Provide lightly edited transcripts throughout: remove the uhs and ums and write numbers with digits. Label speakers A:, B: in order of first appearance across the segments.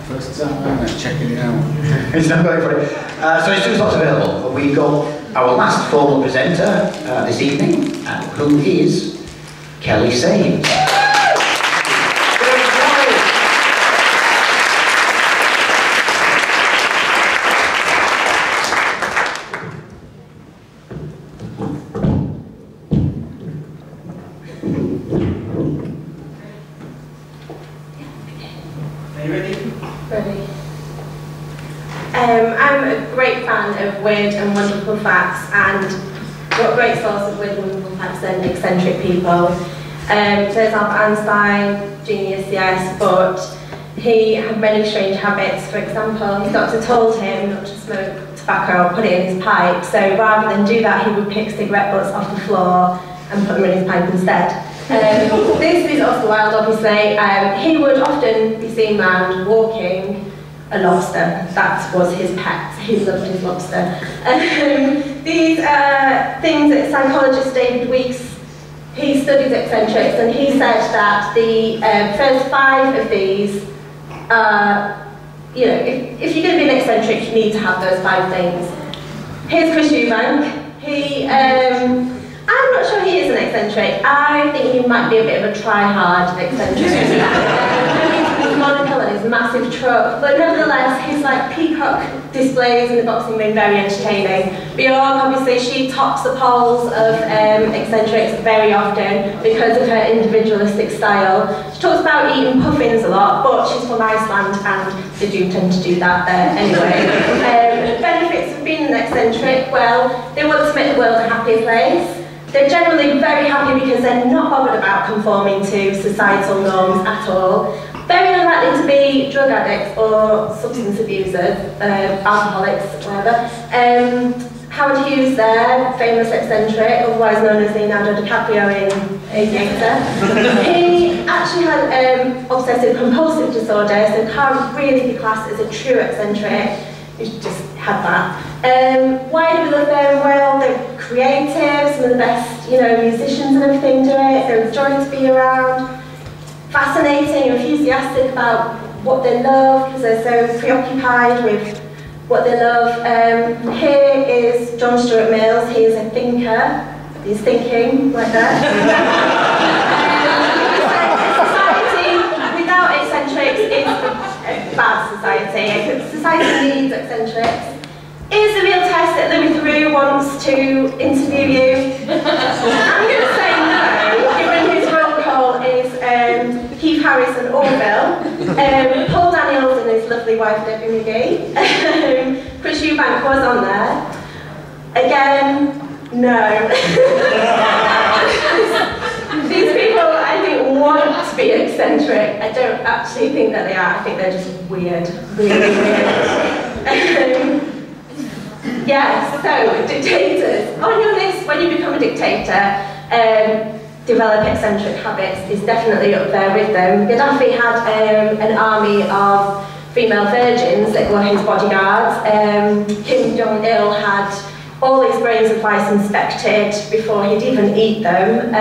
A: First time, let's check it out.
B: It's not very funny. So it's two slots available, but we've got our last formal presenter this evening, who is Kelly Sains.
C: I'm a great fan of weird and wonderful facts, and what great source of weird and wonderful facts than eccentric people. There's Albert Einstein, genius, yes, but he had many strange habits. For example, his doctor told him not to smoke tobacco or put it in his pipe, so rather than do that, he would pick cigarette butts off the floor and put them in his pipe instead. This is Oscar Wilde, obviously. He would often be seen around walking a lobster. That was his pet. He loved his lobster. These are things that psychologist David Weeks, he studies eccentrics, and he said that the first 5 of these are, you know, if you're going to be an eccentric, you need to have those 5 things. Here's Chris Eubank. He, I'm not sure he is an eccentric. I think he might be a bit of a try-hard eccentric. His monocle and his massive truck, but nevertheless, his like peacock displays in the boxing ring very entertaining. Bjork, obviously, she tops the polls of eccentrics very often because of her individualistic style. She talks about eating puffins a lot, but she's from Iceland and they do tend to do that there anyway. Benefits of being an eccentric, well, they want to make the world a happier place. They're generally very happy because they're not bothered about conforming to societal norms at all. Very unlikely to be drug addicts or substance abusers, alcoholics, whatever. Howard Hughes there, famous eccentric, otherwise known as Leonardo DiCaprio in Eccentric. He actually had obsessive compulsive disorder, so can't really be classed as a true eccentric. He just had that. Why do we love them? Well, they're creative, some of the best, you know, musicians and everything do it. They're a joy to be around. Fascinating, enthusiastic about what they love because they're so preoccupied with what they love. Here is John Stuart Mills. He is a thinker. He's thinking like that. Society without eccentrics is a bad society. Society needs eccentrics. Is the real test that Louis Theroux wants to interview you? I'm going to say no, given his roll call is Keith Harris and Orville, Paul Daniels and his lovely wife Debbie McGee. Chris Eubank was on there. Again, no. These people, I think, want to be eccentric. I don't actually think that they are. I think they're just weird, really weird. Yeah, so dictators. On your list, when you become a dictator, develop eccentric habits is definitely up there with them. Gaddafi had an army of female virgins that were his bodyguards. Kim Jong-il had all his grains of rice inspected before he'd even eat them.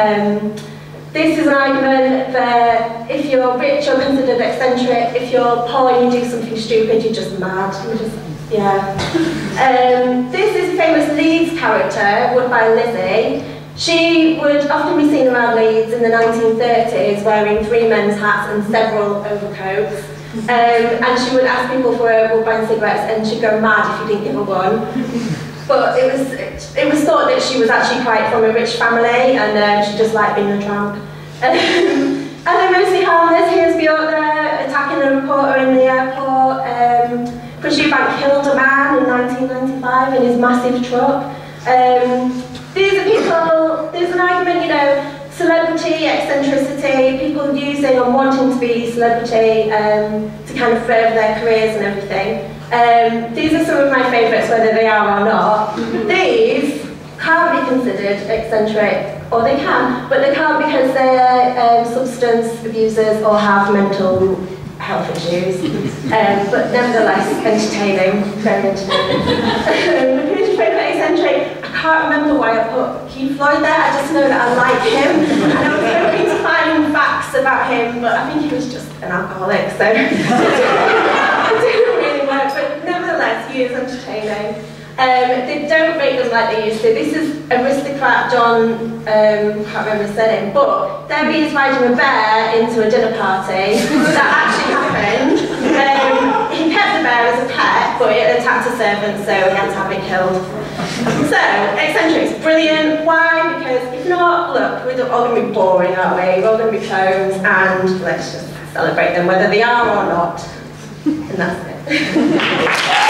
C: This is an argument that if you're rich, you're considered eccentric. If you're poor and you do something stupid, you're just mad. You're just, yeah. This is a famous Leeds character, Woodbine Lizzie. She would often be seen around Leeds in the 1930s wearing 3 men's hats and several overcoats. And she would ask people for Woodbine cigarettes and she'd go mad if you didn't give her one. But it was thought that she was actually quite from a rich family and she just liked being a tramp. And they're mostly harmless. Here's Bjork there attacking a reporter in the airport. Chris Eubank killed a man in 1995 in his massive truck. These are people, there's an argument, you know, celebrity, eccentricity, people using and wanting to be celebrity to kind of further their careers and everything. These are some of my favourites, whether they are or not. These can't be considered eccentric, or they can, but they can't because they're substance abusers or have mental health issues. But nevertheless, entertaining, very entertaining. Who's your favourite eccentric? I can't remember why I put Keith Floyd there, I just know that I like him. And I was hoping to find facts about him, but I think he was just an alcoholic, so. he is entertaining. They don't make them like they used to. This is aristocrat John, can't remember his surname, but there he is riding a bear into a dinner party. That actually happened. He kept the bear as a pet, but it attacked a servant, so he had to have it killed. So, eccentrics, brilliant. Why? Because if not, look, we're all going to be boring, aren't we? We're all going to be clones, and let's just celebrate them, whether they are or not. And that's it.